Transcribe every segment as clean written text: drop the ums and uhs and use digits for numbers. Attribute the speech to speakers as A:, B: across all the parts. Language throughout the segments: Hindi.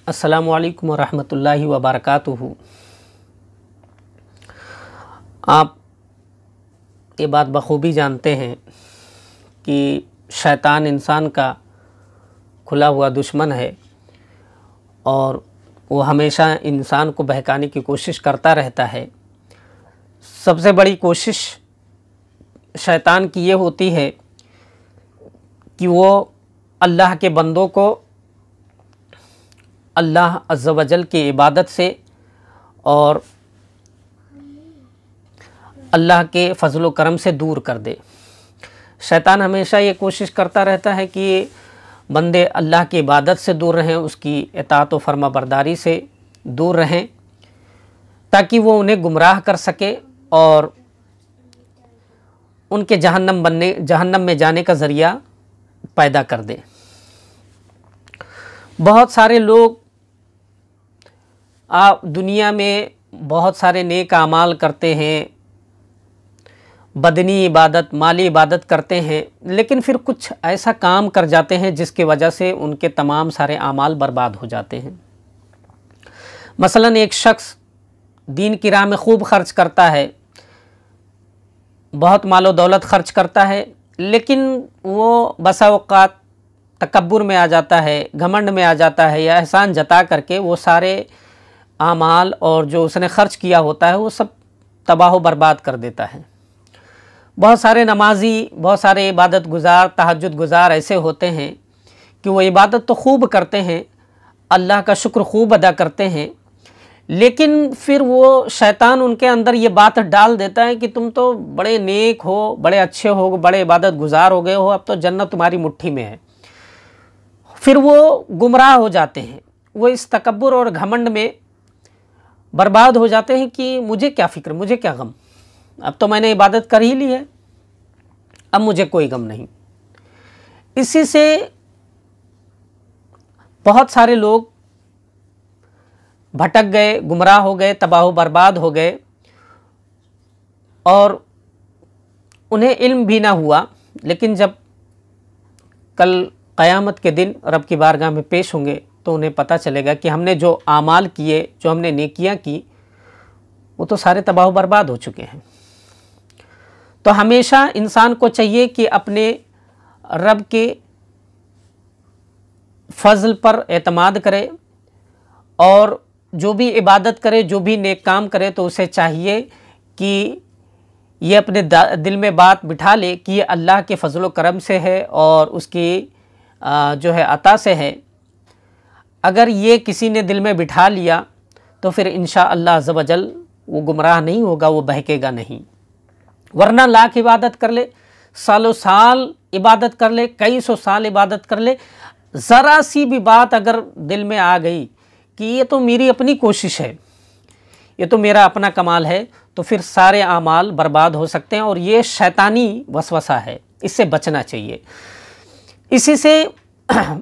A: अस्सलामुअलैकुम वरहमतुल्लाहि वबरकातुहू। आप ये बात बखूबी जानते हैं कि शैतान इंसान का खुला हुआ दुश्मन है और वो हमेशा इंसान को बहकाने की कोशिश करता रहता है। सबसे बड़ी कोशिश शैतान की ये होती है कि वो अल्लाह के बंदों को अल्लाह अज़्ज़ व जल की इबादत से और अल्लाह के फ़ज़ल व करम से दूर कर दे। शैतान हमेशा ये कोशिश करता रहता है कि बंदे अल्लाह की इबादत से दूर रहें, उसकी इताअत व फर्माबरदारी से दूर रहें, ताकि वो उन्हें गुमराह कर सके और उनके जहन्नम में जाने का ज़रिया पैदा कर दे। बहुत सारे लोग दुनिया में बहुत सारे नेक आमाल करते हैं, बदनी इबादत, माली इबादत करते हैं, लेकिन फिर कुछ ऐसा काम कर जाते हैं जिसकी वजह से उनके तमाम सारे आमाल बर्बाद हो जाते हैं। मसलन एक शख्स दीन की राह में खूब खर्च करता है, बहुत मालो दौलत खर्च करता है, लेकिन वो बसा औक़ात तकब्बुर में आ जाता है, घमंड में आ जाता है, या एहसान जता करके वो सारे आमाल और जो उसने खर्च किया होता है वो सब तबाह बर्बाद कर देता है। बहुत सारे नमाजी, बहुत सारे इबादत गुज़ार, तहज्जुद गुज़ार ऐसे होते हैं कि वो इबादत तो खूब करते हैं, अल्लाह का शुक्र खूब अदा करते हैं, लेकिन फिर वो शैतान उनके अंदर ये बात डाल देता है कि तुम तो बड़े नेक हो, बड़े अच्छे हो, बड़े इबादत गुज़ार हो गए हो, अब तो जन्नत तुम्हारी मुट्ठी में है। फिर वो गुमराह हो जाते हैं, वो इस तकब्बुर और घमंड में बर्बाद हो जाते हैं कि मुझे क्या फ़िक्र, मुझे क्या गम, अब तो मैंने इबादत कर ही ली है, अब मुझे कोई गम नहीं। इसी से बहुत सारे लोग भटक गए, गुमराह हो गए, तबाह बर्बाद हो गए और उन्हें इल्म भी ना हुआ। लेकिन जब कल क़यामत के दिन रब की बारगाह में पेश होंगे तो उन्हें पता चलेगा कि हमने जो आमाल किए, जो हमने नेकियां की, वो तो सारे तबाह बर्बाद हो चुके हैं। तो हमेशा इंसान को चाहिए कि अपने रब के फ़ज़ल पर एतमाद करे और जो भी इबादत करे, जो भी नेक काम करे, तो उसे चाहिए कि ये अपने दिल में बात बिठा ले कि ये अल्लाह के फ़ज़ल व करम से है और उसकी जो है अता से है। अगर ये किसी ने दिल में बिठा लिया तो फिर इंशाअल्लाह अज़्ज़ व जल वो गुमराह नहीं होगा, वो बहकेगा नहीं। वरना लाख इबादत कर ले, सालों साल इबादत कर ले, कई सौ साल इबादत कर ले, ज़रा सी भी बात अगर दिल में आ गई कि ये तो मेरी अपनी कोशिश है, ये तो मेरा अपना कमाल है, तो फिर सारे आमाल बर्बाद हो सकते हैं और ये शैतानी वसवसा है, इससे बचना चाहिए। इसी से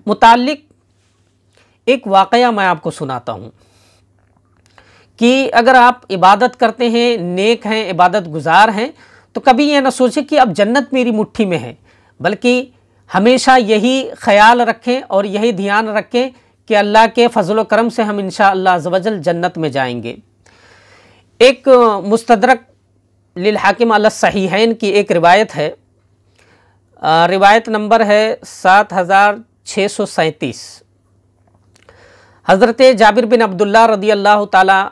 A: मुताल्लिक एक वाक़या मैं आपको सुनाता हूँ कि अगर आप इबादत करते हैं, नेक हैं, इबादत गुज़ार हैं, तो कभी ये ना सोचें कि अब जन्नत मेरी मुट्ठी में है, बल्कि हमेशा यही ख़याल रखें और यही ध्यान रखें कि अल्लाह के फ़ज़ल व करम से हम इंशाअल्लाह अज़्ज़ व जल जन्नत में जाएंगे। एक मुस्तदरक लिल हाकिम अला सहीहैन की एक रिवायत है, रिवायत नंबर है 7637। हज़रत जाबिर बिन अब्दुल्ला रदी अल्लाह ताला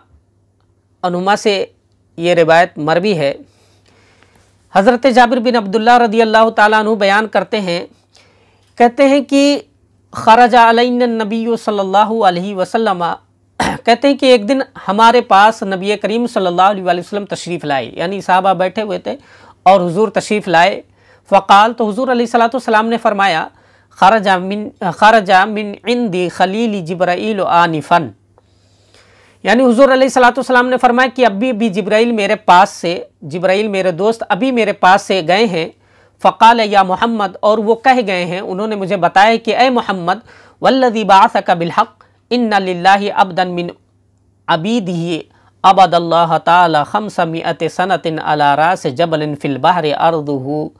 A: अन्हुमा से ये रिवायत मरवी है। हज़रत जाबिर बिन अब्दुल्ला रदी अल्लाह ताला अन्हु बयान करते हैं, कहते हैं कि खरजा अलैना नबी सल्लल्लाहु अलैहि वसल्लम, कहते हैं कि एक दिन हमारे पास नबी करीम सल्लल्लाहु अलैहि वसल्लम तशरीफ़ लाए, यानी साहबा बैठे हुए थे और हुजूर तशरीफ़ लाए। फ़क़ाल, तो हुजूर अलैहिस्सलातु वस्सलाम ने फरमाया, खरजा मिन इंदी खलीली जिब्राईल आनिफ़न, यानी हुजूर अलैहिस्सलातु वस्सलाम ने फरमाया कि अभी जिब्राईल मेरे पास से, जिब्राईल मेरे दोस्त अभी मेरे पास से गए हैं। फ़क़ाल या मोहम्मद, और वो कह गए हैं, उन्होंने मुझे बताया कि ए मोहम्मद, वल्लज़ी बअसका बिलहक़ इन्ना लिल्लाहि अब्दन मिन अबीदिही अबदल्लाह ताला खम्समिअत सनतिन अला रास जबलिन फिल बहरि अर्दुहु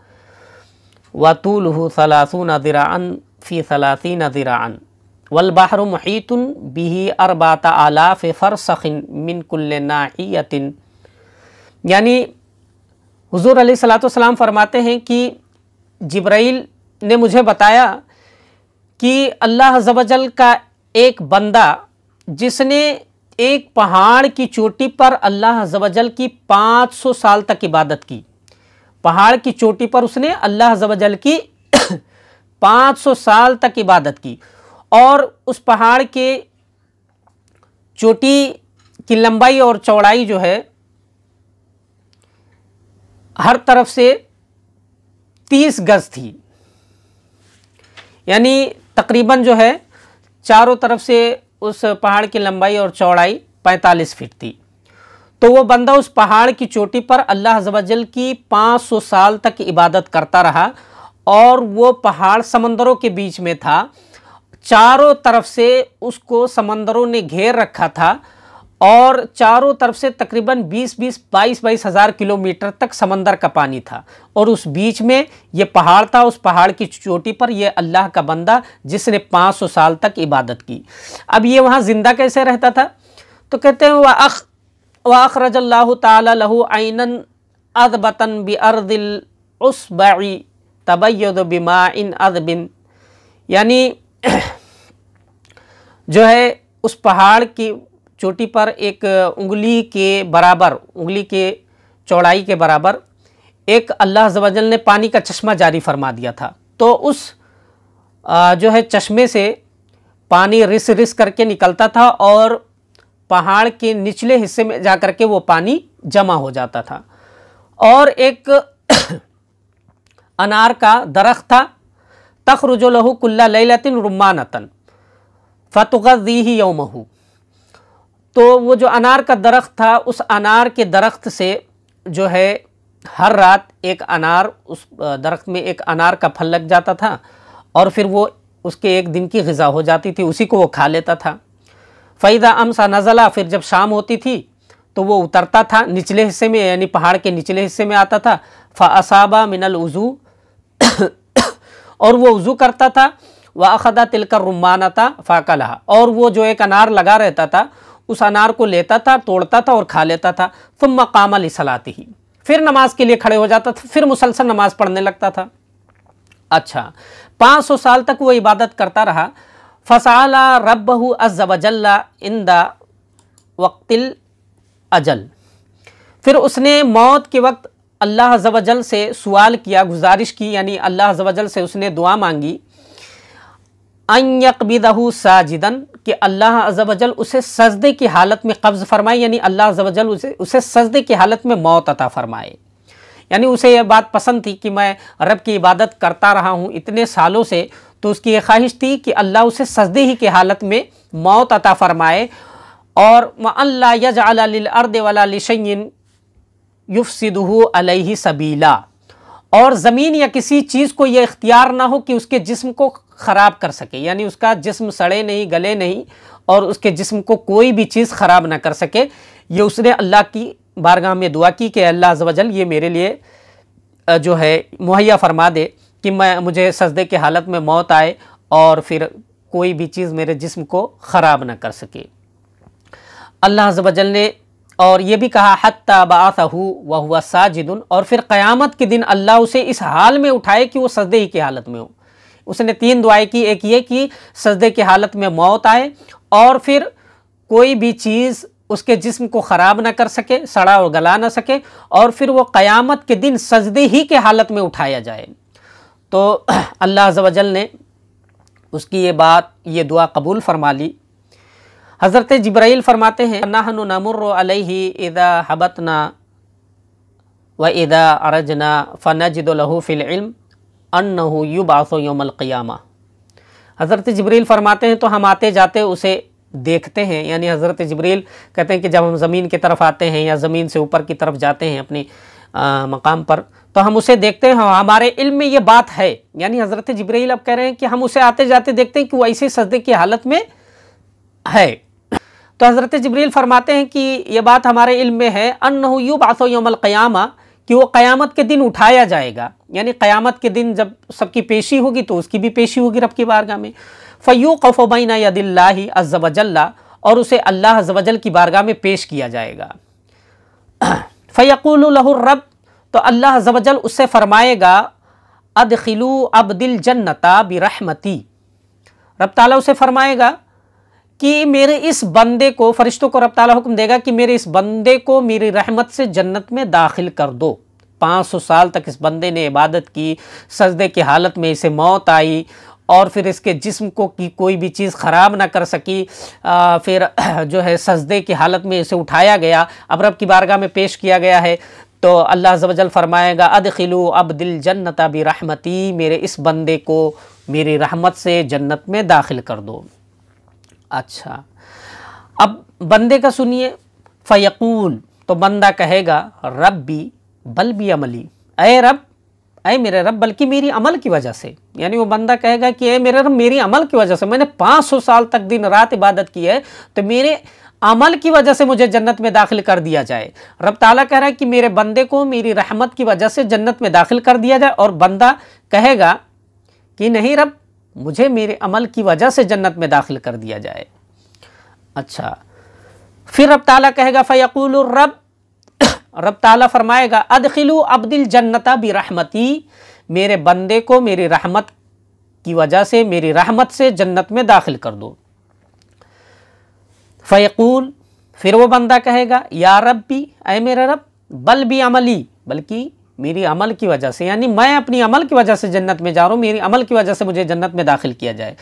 A: व तूलुहु सलासूना ज़िराअन फ़ी सलासीना ज़िराअन। वल बहरु मुहीतुन बिही अरबाता आलाफ फरसखिन मिन कुल्li नाहियतिन। यानी हुज़ूर अलैहिस्सलाम फरमाते हैं कि जिब्राइल ने मुझे बताया कि अल्लाह अज़्ज़ व जल का एक बंदा जिसने एक पहाड़ की चोटी पर अल्लाह अज़्ज़ व जल की 500 साल तक इबादत की, पहाड़ की चोटी पर उसने अल्लाह अज़्ज़ व जल की 500 साल तक इबादत की, और उस पहाड़ के चोटी की लंबाई और चौड़ाई जो है हर तरफ से 30 गज थी, यानी तकरीबन जो है चारों तरफ से उस पहाड़ की लंबाई और चौड़ाई 45 फीट थी। तो वो बंदा उस पहाड़ की चोटी पर अल्लाह अज़्ज़ व जल की 500 साल तक इबादत करता रहा, और वो पहाड़ समंदरों के बीच में था, चारों तरफ से उसको समंदरों ने घेर रखा था, और चारों तरफ से तकरीबन 22 हज़ार किलोमीटर तक समंदर का पानी था, और उस बीच में ये पहाड़ था। उस पहाड़ की चोटी पर ये अल्लाह का बंदा जिसने 500 साल तक इबादत की। अब ये वहाँ ज़िंदा कैसे रहता था? तो कहते हैं व अखरजल्लाहु ताला लहू ऐनन अदबतन बि अर्दिल उसबई तबय्यद बिमाइन अदबिन। यानी जो है उस पहाड़ की चोटी पर एक उंगली के बराबर, उंगली के चौड़ाई के बराबर एक अल्लाह अज़्ज़ व जल ने पानी का चश्मा जारी फरमा दिया था। तो उस जो है चश्मे से पानी रिस रिस करके निकलता था, और पहाड़ के निचले हिस्से में जा कर के वो पानी जमा हो जाता था। और एक अनार का दरख्त था, तखरुजु लहू कुल्ला लैलतिन रुम्मानतन फतुग़ज़्ज़ीही यौमहू। तो वो जो अनार का दरख्त था, उस अनार के दरख्त से जो है हर रात एक अनार, उस दरख्त में एक अनार का फल लग जाता था, और फिर वो उसके एक दिन की ग़िज़ा हो जाती थी, उसी को वो खा लेता था। फ़ैदा अमसा नज़ला, फिर जब शाम होती थी तो वो उतरता था निचले हिस्से में, यानी पहाड़ के निचले हिस्से में आता था। फ़असाबा मिनल वज़ू और वो वज़ू करता था। व अख़दा तिलकर रुम्मानता फ़ाकलहा, और वो जो एक अनार लगा रहता था उस अनार को लेता था, तोड़ता था और खा लेता था। सुम्मा क़ाम लिसलातिही, फिर नमाज के लिए खड़े हो जाता था, फिर मुसलसल नमाज पढ़ने लगता था। अच्छा, 500 साल तक वो इबादत करता रहा। फ़सअला रब्बहु अज़्ज़ व जल्ला इंदा वक़्तिल अजल, फिर उसने मौत के वक्त अल्लाह अज़्ज़ व जल से सवाल किया, गुजारिश की, यानी अल्लाह अज़्ज़ व जल से उसने दुआ मांगी, अन यक़बिदहु साजिदन, कि अल्लाह अज़्ज़ व जल उसे सजदे की हालत में कब्ज़ फरमाए, यानी अल्लाह अज़्ज़ व जल उसे सजदे की हालत में मौत अता फरमाए। यानी उसे यह बात पसंद थी कि मैं रब की इबादत करता रहा हूँ इतने सालों से, तो उसकी ये ख्वाहिश थी कि अल्लाह उसे सजदे ही की हालत में मौत अता फरमाए। और व अल्ला यजअल लिल अर्दि वला लिशैइन युफ़सिदुहु अलैहि सबीला, और ज़मीन या किसी चीज़ को यह इख्तियार ना हो कि उसके जिस्म को ख़राब कर सके, यानी उसका जिस्म सड़े नहीं, गले नहीं, और उसके जिस्म को कोई भी चीज़ ख़राब ना कर सके। ये उसने अल्लाह की बारगाह में दुआ की कि अल्लाह अज़्ज़ व जल ये मेरे लिए जो है मुहैया फरमा दे कि मुझे सजदे की हालत में मौत आए और फिर कोई भी चीज़ मेरे जिस्म को ख़राब ना कर सके। अल्लाह अज़्ज़ व जल ने और ये भी कहा हत्ता बअसहु व हुवा साजिदुन, और फिर क़यामत के दिन अल्लाह उसे इस हाल में उठाए कि वो सजदे ही की हालत में हो। उसने 3 दुआएं की, एक ये कि सजदे की हालत में मौत आए, और फिर कोई भी चीज़ उसके जिस्म को ख़राब ना कर सके, सड़ा और गला ना सके, और फिर वो क़यामत के दिन सजदे ही के हालत में उठाया जाए। तो अल्लाह अज़्ज़ व जल ने उसकी ये दुआ कबूल फरमा ली। हज़रत जिब्राइल फरमाते हैं, नहनु नमुर्रु अलैहि इज़ा हबतना व इज़ा अरजना फ़नजिदु लहू फ़िल इल्म अन्नहु युबअसु यौमल क़ियामा। हज़रत जिब्राइल फरमाते हैं तो हम आते जाते उसे देखते हैं, यानी हज़रत जिब्राइल कहते हैं कि जब हम ज़मीन की तरफ आते हैं या ज़मीन से ऊपर की तरफ जाते हैं अपनी मकाम पर, तो हम उसे देखते हैं, हमारे इल्म में ये बात है। यानी हज़रत जिब्राइल अब कह रहे हैं कि हम उसे आते जाते देखते हैं कि वो ऐसे सजदे की हालत में है। तो हज़रत जिब्रील फरमाते हैं कि ये बात हमारे इल्म में है, अन्नहु युबअसु यौमल क़ियामा, कि वो क़यामत के दिन उठाया जाएगा। यानी क़यामत के दिन जब सबकी पेशी होगी तो उसकी भी पेशी होगी रब की बारगाह में। फ़यूक़फ़ु बैना यदिल्लाहि अज़्ज़ व जल्ला, और उसे अल्लाह अज़्ज़ व जल की बारगाह में पेश किया जाएगा। फ़यक़ूलु लहु रब, तो अल्लाह अज़्ज़ व जल उससे फरमाएगा अदखिलू अब्दिल जन्नता बिरहमती, रब ताला उसे फरमाएगा कि मेरे इस बंदे को, फरिश्तों को रब ताला हुक्म देगा कि मेरे इस बंदे को मेरी रहमत से जन्नत में दाखिल कर दो। 500 साल तक इस बंदे ने इबादत की, सजदे की हालत में इसे मौत आई और फिर इसके जिस्म को की कोई भी चीज़ ख़राब ना कर सकी। फिर जो है सजदे की हालत में इसे उठाया गया, अब रब की बारगाह में पेश किया गया है। तो अल्लाह अज़्ज़ व जल फरमाएगा अदखिलू अब्दिल जन्नता बिरहमती, मेरे इस बंदे को मेरी रहमत से जन्नत में दाखिल कर दो। अच्छा, अब बंदे का सुनिए। फ़यक़ूल, तो बंदा कहेगा रब्बी बल भी अमली, अय रब, अय मेरे रब, बल्कि मेरी अमल की वजह से। यानी वो बंदा कहेगा कि अय मेरे रब, मेरी अमल की वजह से, मैंने 500 साल तक दिन रात इबादत की है, तो मेरे अमल की वजह से मुझे जन्नत में दाखिल कर दिया जाए। रब ताला कह रहा है कि मेरे बंदे को मेरी रहमत की वजह से जन्नत में दाखिल कर दिया जाए, और बंदा कहेगा कि नहीं रब, मुझे मेरे अमल की वजह से जन्नत में दाखिल कर दिया जाए। अच्छा, फिर रब ताला कहेगा फ़यक़ूलु रब, रब ताला फरमाएगा अदखिलू अब्दिल जन्नता बिरहमती, मेरे बंदे को मेरी रहमत की वजह से, मेरी रहमत से जन्नत में दाखिल कर दो। फ़यक़ूल, फिर वो बंदा कहेगा या रब्बी, ऐ मेरे रब, बल भी अमली, बल्कि मेरी अमल की वजह से, यानी मैं अपनी अमल की वजह से जन्नत में जा रहा हूँ, मेरी अमल की वजह से मुझे जन्नत में दाखिल किया जाए।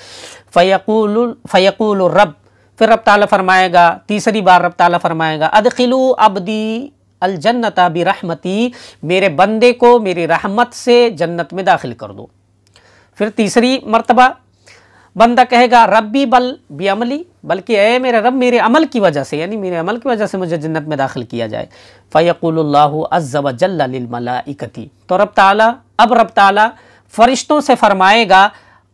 A: फ़यक़ूलु रब, फिर रब ताला फरमाएगा, तीसरी बार रब ताला फरमाएगा अदखिलू अब्दी अल जन्नता बिरहमती, मेरे बंदे को मेरी रहमत से जन्नत में दाखिल कर दो। फिर तीसरी मर्तबा बंदा कहेगा रब्बी बल भी अमली, बल्कि ए मेरे रब, मेरे अमल की वजह से, यानी मेरे अमल की वजह से मुझे जन्नत में दाखिल किया जाए। फ़यक़ूलुल्लाहु अज़्ज़ व जल्ला लिल मलाइकती, तो रब ताला फरिश्तों से फरमाएगा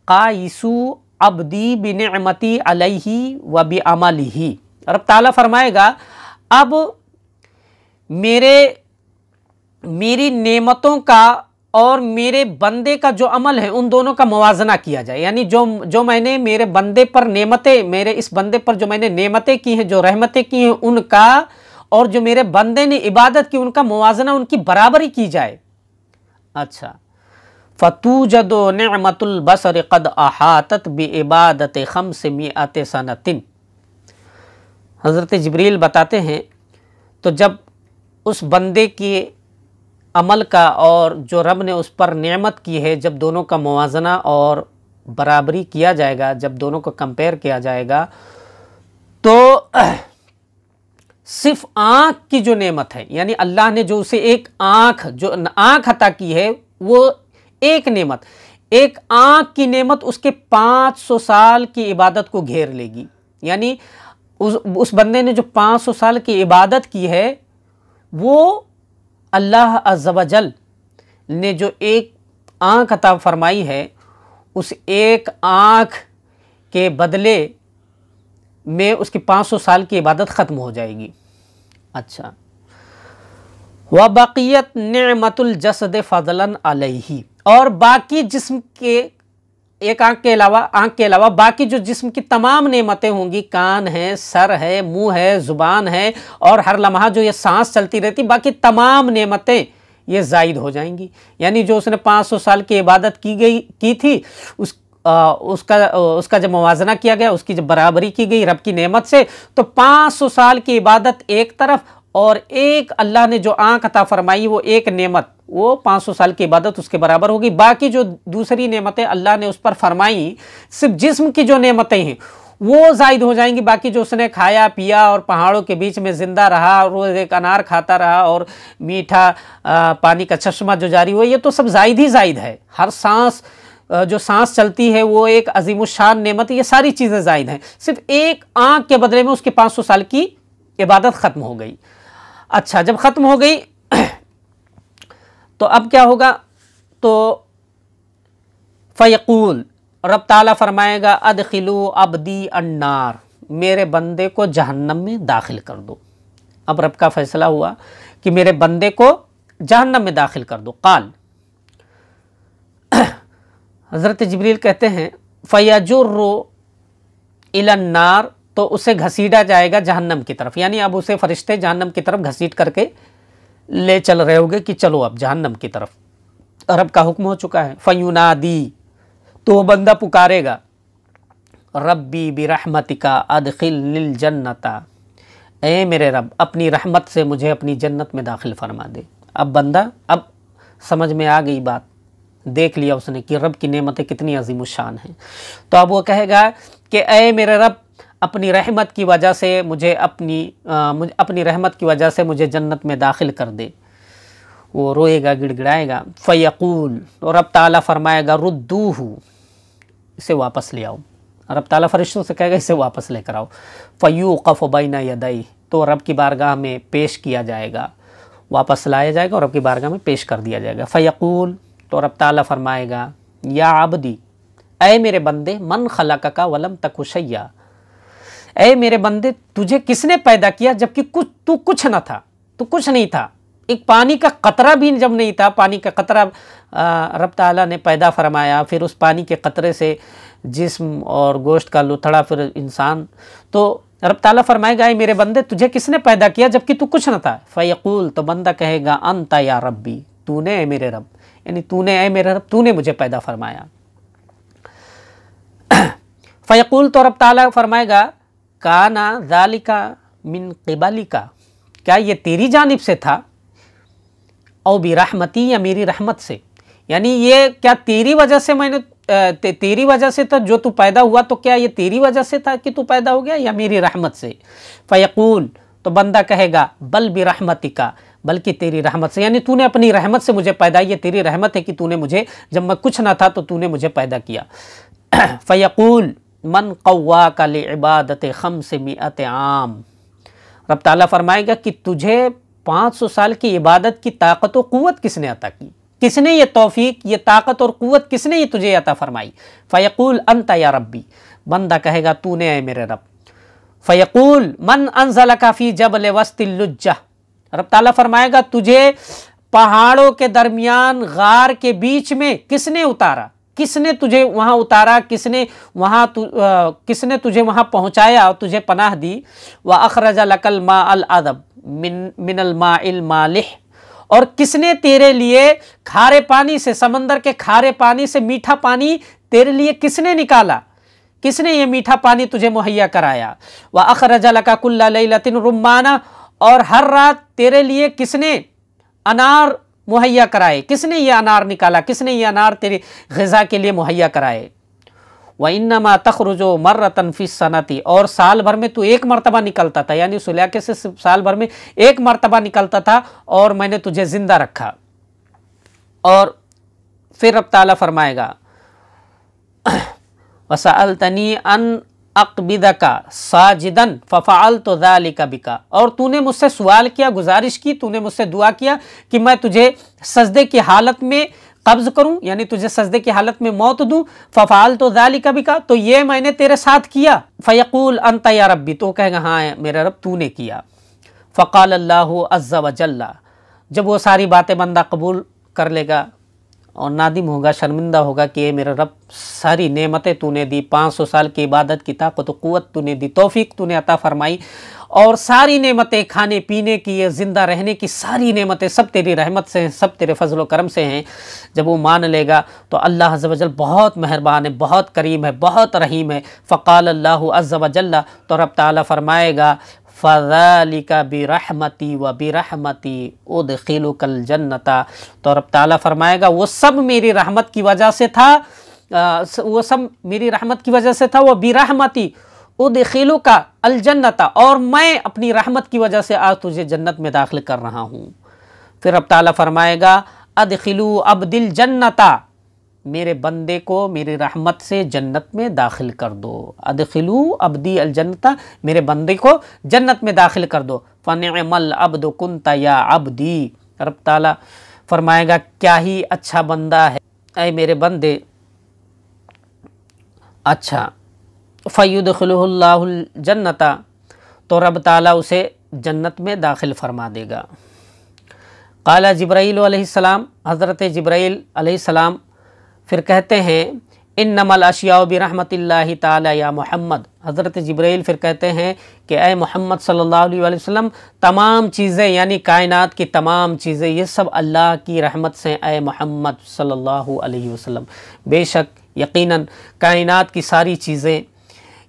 A: क़ाइसू अब्दी बिनिअमती अलैहि व बिअमलिही, रब ताला फरमाएगा अब मेरी नेमतों का और मेरे बंदे का जो अमल है उन दोनों का मुवाजना किया जाए। यानी जो मैंने मेरे बंदे पर नेमतें, मेरे इस बंदे पर जो मैंने नेमतें की हैं, जो रहमतें की हैं उनका, और जो मेरे बंदे ने इबादत की उनका मुवाजना, उनकी बराबरी की जाए। अच्छा, फ़तूजदु निअमतुल बसर क़द अहातत बिइबादत ख़म्समिअत सनतिन, हज़रत जिब्रील बताते हैं, तो जब उस बंदे के अमल का और जो रब ने उस पर नेमत की है, जब दोनों का मुवाजना और बराबरी किया जाएगा, जब दोनों को कंपेयर किया जाएगा, तो सिर्फ आँख की जो नेमत है, यानी अल्लाह ने जो उसे एक आँख, जो आँख अता की है, वो एक नेमत, एक आँख की नेमत उसके 500 साल की इबादत को घेर लेगी। यानी उस बंदे ने जो 500 साल की इबादत की है, वो अल्लाह अज़्ज़ व जल ने जो एक आँख अता फरमाई है, उस एक आँख के बदले में उसकी 500 साल की इबादत ख़त्म हो जाएगी। अच्छा, व बक़ियत निअमतुल जसद फ़ज़लन अलैहि, और बाकी जिस्म के, एक आँख के अलावा बाकी जो जिस्म की तमाम नेमतें होंगी, कान है, सर है, मुंह है, ज़ुबान है, और हर लम्हा जो ये सांस चलती रहती, बाकी तमाम नेमतें ये ज़ायद हो जाएंगी। यानी जो उसने 500 साल की इबादत की थी, उसका जब मुवाजना किया गया, उसकी जब बराबरी की गई रब की नेमत से, तो 500 साल की इबादत एक तरफ, और एक अल्लाह ने जो आँख अता फरमाई वो एक नेमत, वो 500 साल की इबादत उसके बराबर होगी। बाकी जो दूसरी नेमतें अल्लाह ने उस पर फरमाई, सिर्फ जिस्म की जो नेमतें हैं वो ज़ायद हो जाएंगी। बाकी जो उसने खाया पिया और पहाड़ों के बीच में ज़िंदा रहा, रोज़ एक अनार खाता रहा, और मीठा पानी का चश्मा जो जारी हुआ, ये तो सब ज़ायद ही ज़ायद है। हर सांस, जो सांस चलती है वो एक अज़ीमुश्शान नेमत, ये सारी चीज़ें ज़ायद हैं। सिर्फ एक आँख के बदले में उसकी 500 साल की इबादत ख़त्म हो गई। अच्छा, जब ख़त्म हो गई तो अब क्या होगा, तो फ़यक़ूल, रब ताला फरमाएगा अदखिलू अब्दी अन्नार, मेरे बंदे को जहन्नम में दाखिल कर दो। अब रब का फ़ैसला हुआ कि मेरे बंदे को जहन्नम में दाखिल कर दो। क़ाल, हज़रत जिब्रील कहते हैं फ़यजुर्रु इलन नार, तो उसे घसीटा जाएगा जहन्नम की तरफ। यानी अब उसे फरिश्ते जहन्नम की तरफ घसीट करके ले चल रहे होंगे कि चलो अब जहन्नम की तरफ, रब का हुक्म हो चुका है। फयुनादी, तो वो बंदा पुकारेगा, रब्बी बिरहमतिका अदखिलनिल जन्नता, ए मेरे रब अपनी रहमत से मुझे अपनी जन्नत में दाखिल फरमा दे। अब बंदा, अब समझ में आ गई बात, देख लिया उसने कि रब की नेमतें कितनी अजीमुशान हैं। तो अब वो कहेगा कि ए मेरे रब अपनी रहमत की वजह से मुझे अपनी रहमत की वजह से मुझे जन्नत में दाखिल कर दे। वो रोएगा, गिड़गिड़ाएगा। फ़यक़ूल, और रब ताला फरमाएगा रुद्दूहु, इसे वापस ले आओ। रब ताला फरिश्तों से कहेगा इसे वापस लेकर आओ। फ़यूक़फ़ु बैना यदैहि, तो रब की बारगाह में पेश किया जाएगा, वापस लाया जाएगा और रब की बारगाह में पेश कर दिया जाएगा। फ़यक़ूल, तो रब ताला फरमाएगा या अब्दी, ऐ मेरे बंदे, मन खलक़का वलम तकु शैया, ऐ मेरे बंदे तुझे किसने पैदा किया जबकि तू कुछ न था, तू कुछ नहीं था, एक पानी का कतरा भी जब नहीं था, पानी का कतरा रब ताला ने पैदा फरमाया, फिर उस पानी के कतरे से जिस्म और गोश्त का लुथड़ा, फिर इंसान। तो रब ताला फरमाएगा ऐ मेरे बंदे तुझे किसने पैदा किया जबकि तू कुछ न था। फ़यक़ूल, तो बंदा कहेगा अंता या रब्बी, तूने ऐ मेरे रब, यानी तूने ऐ मेरे रब, तूने मुझे पैदा फरमाया। फ़यक़ूल, तो रब ताला फरमाएगा काना ज़ालिका मिन क़िबलिका, क्या ये तेरी जानिब से था, औ बिरहमती, या मेरी रहमत से, यानी ये क्या तेरी वजह से मैंने तेरी वजह से था जो तू पैदा हुआ, तो क्या ये तेरी वजह से था कि तू पैदा हो गया या मेरी रहमत से। फ़यक़ूल, तो बंदा कहेगा बल बिरहमतिका, बल्कि तेरी रहमत से, यानी तूने अपनी रहमत से मुझे पैदा, ये तेरी रहमत है कि तूने मुझे, जब मैं कुछ ना था तो तूने मुझे पैदा किया। फ़यक़ूल मन क़व्वाका लिइबादति ख़म्सिमिअत आम, रब ताला फरमाएगा कि तुझे 500 साल की इबादत की ताकत और क़ुव्वत किसने अता की, किसने ये तौफीक, ये ताकत और क़ुव्वत किसने ये तुझे अता फरमाई। फ़यक़ूल अंता या रब्बी, बंदा कहेगा तूने है मेरे रब। फ़यक़ूल मन अनज़लका फ़ी जबल वस्तिल लुज्जा, रब ताला फरमाएगा तुझे पहाड़ों के दरमियान गार के बीच में किसने उतारा, किसने तुझे वहाँ उतारा, किसने तुझे वहाँ पहुँचाया और तुझे पनाह दी। व अखरजा लकल मा अल अदब मिनल माइल मालिह, और किसने तेरे लिए खारे पानी से, समंदर के खारे पानी से मीठा पानी तेरे लिए किसने निकाला, किसने ये मीठा पानी तुझे मुहैया कराया। व अखरजा लका कुल्ला लैलतिन रुम्माना, और हर रात तेरे लिए किसने अनार मुहैया कराए, किसने ये अनार निकाला, किसने ये अनार तेरी ग़िज़ा के लिए मुहैया कराए। व इन्नमा तख़रुजु मर्रतन फ़िस सनती, और साल भर में तू एक मरतबा निकलता था, यानी उस इलाके से साल भर में एक मरतबा निकलता था और मैंने तुझे ज़िंदा रखा। और फिर रब ताला फरमाएगा वसअलतनी अन अक़बिदका साजिदन फ़फ़अलतु ज़ालिका बिका, और तूने मुझसे सवाल किया, गुजारिश की, तूने मुझसे दुआ किया कि मैं तुझे सजदे की हालत में कब्ज़ करूं, यानी तुझे सजदे की हालत में मौत दूं। फ़फ़अलतु ज़ालिका बिका, तो ये मैंने तेरे साथ किया। फ़यक़ूल अंता या रब्बी, तो कहेगा हाँ मेरे रब तूने किया। फ़क़ाल अल्लाहु अज़्ज़ा व जल्ला, जब वो सारी बातें बंदा कबूल कर लेगा और नादिम होगा, शर्मिंदा होगा कि ये मेरे रब सारी नेमतें तूने दी, 500 साल की इबादत की ताकत व क़ुव्वत तूने दी, तौफीक तूने अता फरमाई, और सारी नेमतें खाने पीने की, ये ज़िंदा रहने की सारी नेमतें सब तेरी रहमत से हैं, सब तेरे फजल व करम से हैं। जब वो मान लेगा तो अल्लाह अज़्ज़ व जल बहुत मेहरबान है, बहुत करीम है, बहुत रहीम है। फ़क़ाल अल्लाहु अज़्ज़ व जल्ला, तो रब ताला फरमाएगा फ़ज़ालिका बिरहमती व बिरहमती उदखिलुकल जन्नता, तो रब ताला फरमाएगा वो सब मेरी रहमत की वजह से था, वो सब मेरी रहमत की वजह से था। वो बिरहमती उदखिलुका अल जन्नता, और मैं अपनी रहमत की वजह से आज तुझे जन्नत में दाखिल कर रहा हूँ। फिर रब ताला फरमाएगा अदखिलू अब्दिल जन्नता, मेरे बंदे को मेरी रहमत से जन्नत में दाखिल कर दो। अदखिलू अब्दी अल जन्नता, मेरे बंदे को जन्नत में दाखिल कर दो। फ़निअमल अब्दु कुन्ता या अब्दी, रब ताला फरमाएगा क्या ही अच्छा बंदा है ऐ मेरे बंदे। अच्छा, फ़युदखिलुहुल्लाहुल जन्नता, तो रब ताला उसे जन्नत में दाखिल फरमा देगा। क़ाला जिब्राईल अलैहिस्सलाम, हज़रत जिब्राईल अलैहिस्सलाम फिर कहते हैं इन्नमल अशिया बिरहमतिल्लाहि ताला या मोहम्मद। हज़रत जिब्राइल फिर कहते हैं कि ए मोहम्मद सल्लल्लाहु अलैहि वसल्लम, तमाम चीज़ें यानी कायनात की तमाम चीज़ें ये सब अल्लाह की रहमत से ए मोहम्मद सल्लल्लाहु अलैहि वसल्लम। बेशक यकीनन कायनात की सारी चीज़ें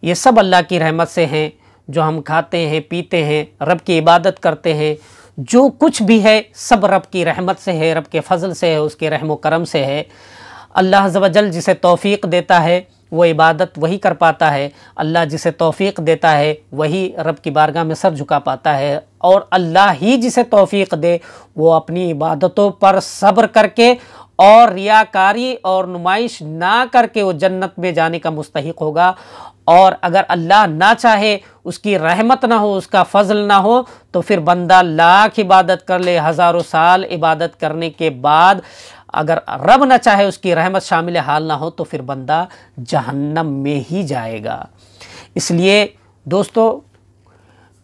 A: ये सब अल्लाह की रहमत से हैं। जो हम खाते हैं, पीते हैं, रब की इबादत करते हैं, जो कुछ भी है सब रब की रहमत से है, रब के फ़ज़ल से है, उसके रहम करम से है। अल्लाह अज़्ज़ व जल जिसे तौफ़ीक़ देता है वो इबादत वही कर पाता है। अल्लाह जिसे तौफ़ीक़ देता है वही रब की बारगाह में सर झुका पाता है। और अल्लाह ही जिसे तौफ़ीक़ दे वो अपनी इबादतों पर सब्र करके और रियाकारी और नुमाइश ना करके वो जन्नत में जाने का मुस्तहिक़ होगा। और अगर अल्लाह ना चाहे, उसकी रहमत ना हो, उसका फ़ज़ल ना हो, तो फिर बंदा लाख इबादत कर ले, हज़ारों साल इबादत करने के बाद अगर रब ना चाहे, उसकी रहमत शामिल हाल ना हो, तो फिर बंदा जहन्नम में ही जाएगा। इसलिए दोस्तों,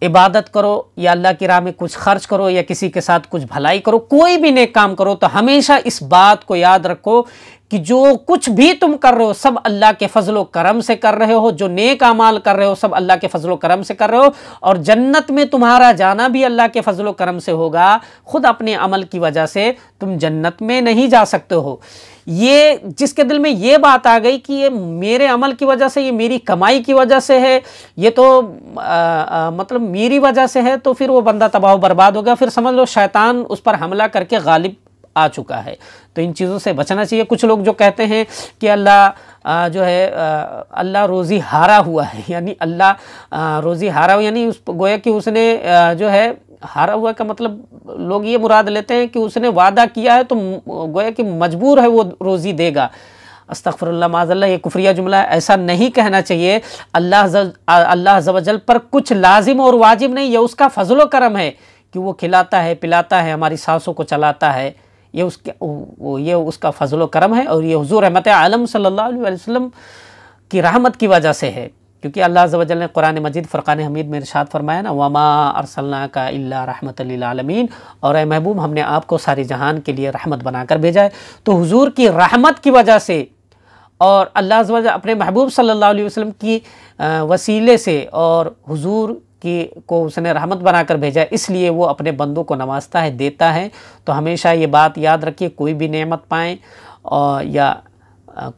A: इबादत करो या अल्लाह की राह में कुछ खर्च करो या किसी के साथ कुछ भलाई करो, कोई भी नेक काम करो, तो हमेशा इस बात को याद रखो कि जो कुछ भी तुम कर रहे हो सब अल्लाह के फ़ज़ल करम से कर रहे हो। जो नेक अमाल कर रहे हो सब अल्लाह के फ़ज़ल करम से कर रहे हो। और जन्नत में तुम्हारा जाना भी अल्लाह के फ़ज़ल करम से होगा। ख़ुद अपने अमल की वजह से तुम जन्नत में नहीं जा सकते हो। ये जिसके दिल में ये बात आ गई कि ये मेरे अमल की वजह से, ये मेरी कमाई की वजह से है, ये तो मतलब मेरी वजह से है, तो फिर वो बंदा तबाह बर्बाद हो गया। फिर समझ लो शैतान उस पर हमला करके गालिब आ चुका है। तो इन चीज़ों से बचना चाहिए। कुछ लोग जो कहते हैं कि अल्लाह जो है अल्लाह रोज़ी हारा हुआ है, यानी अल्लाह रोज़ी हारा हुआ, यानी उस गोया कि उसने जो है हारा हुआ का मतलब लोग ये मुराद लेते हैं कि उसने वादा किया है तो गोया कि मजबूर है वो रोज़ी देगा। अस्तग़फिरुल्लाह माज़अल्लाह, ये कुफ्रिया जुमला है, ऐसा नहीं कहना चाहिए। अल्लाह अज़्ज़ व जल पर कुछ लाजिम और वाजिब नहीं, ये उसका फ़ज़ल व करम है कि वो खिलाता है, पिलाता है, हमारी सांसों को चलाता है। ये उसका फ़ज़ल व करम है। और ये हुज़ूर रहमत आलम सल्लल्लाहु अलैहि वसल्लम की रहमत की वजह से है। क्योंकि अल्लाह अज़्ज़ व जल ने कुरान मजीद फ़ुरक़ान हमीद में इरशाद फरमाया ना, वमा अरसलनाका इल्ला रहमतल लिल आलमीन, और ए महबूब हमने आपको सारे जहान के लिए रहमत बनाकर भेजा है। तो हुज़ूर की रहमत की वजह से और अल्लाह अज़्ज़ व जल अपने महबूब सल्लल्लाहु अलैहि वसल्लम की वसीले से और हुज़ूर को उसने रहमत बनाकर भेजा है, इसलिए वो अपने बंदों को नवाजता है, देता है। तो हमेशा ये बात याद रखिए, कोई भी नेमत पाएँ और या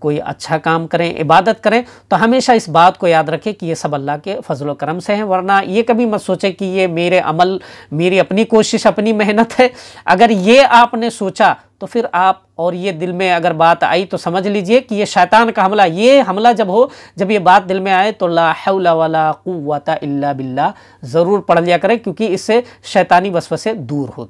A: कोई अच्छा काम करें, इबादत करें, तो हमेशा इस बात को याद रखें कि ये सब अल्लाह के फ़ज़ल व करम से हैं। वरना ये कभी मत सोचें कि ये मेरे अमल, मेरी अपनी कोशिश, अपनी मेहनत है। अगर ये आपने सोचा तो फिर आप, और ये दिल में अगर बात आई तो समझ लीजिए कि ये शैतान का हमला, ये हमला जब ये बात दिल में आए तो ला हौला वला कुव्वता इल्ला बिल्लाह ज़रूर पढ़ लिया करें, क्योंकि इससे शैतानी वसवसे दूर होते हैं।